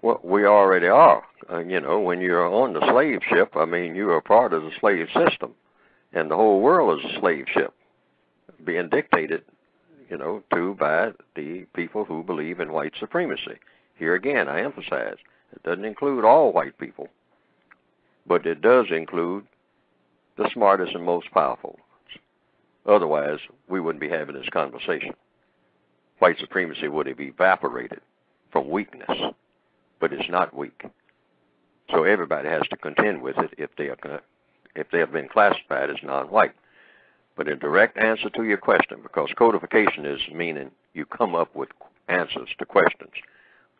Well, we already are. You know, when you're on the slave ship, I mean, you are part of the slave system, and the whole world is a slave ship, being dictated, you know, to by the people who believe in white supremacy. Here again, I emphasize, it doesn't include all white people, but it does include the smartest and most powerful. Otherwise, we wouldn't be having this conversation. White supremacy would have evaporated from weakness, but it's not weak. So everybody has to contend with it if they have been classified as non-white. But in direct answer to your question, because codification is meaning you come up with answers to questions.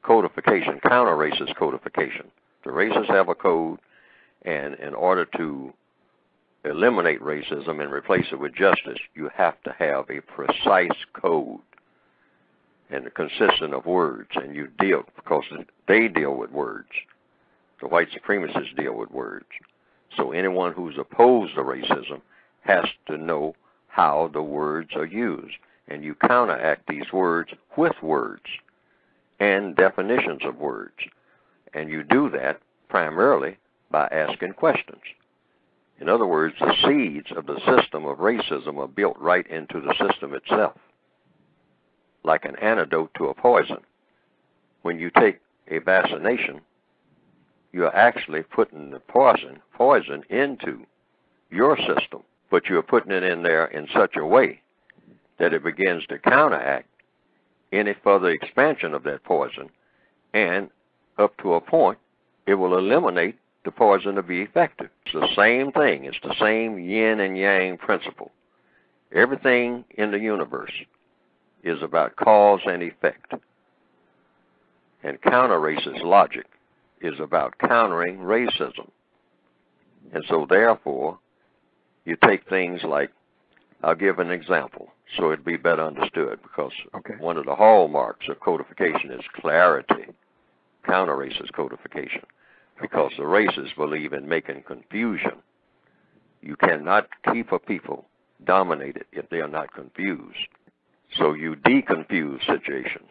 Codification, counter-racist codification. The races have a code, and in order to eliminate racism and replace it with justice, you have to have a precise code and consistent of words, and you deal, because they deal with words. The white supremacists deal with words. So anyone who's opposed to racism has to know how the words are used, and you counteract these words with words and definitions of words, and you do that primarily by asking questions. In other words, the seeds of the system of racism are built right into the system itself, like an antidote to a poison. When you take a vaccination, you're actually putting the poison into your system, but you're putting it in there in such a way that it begins to counteract any further expansion of that poison, and up to a point, it will eliminate the poison to be effective. It's the same thing. It's the same yin and yang principle. Everything in the universe is about cause and effect. And counter-racist logic is about countering racism. And so therefore, you take things like, I'll give an example so it'd be better understood, because one of the hallmarks of codification is clarity, counter-racist codification, because the racists believe in making confusion. You cannot keep a people dominated if they are not confused. So you deconfuse situations.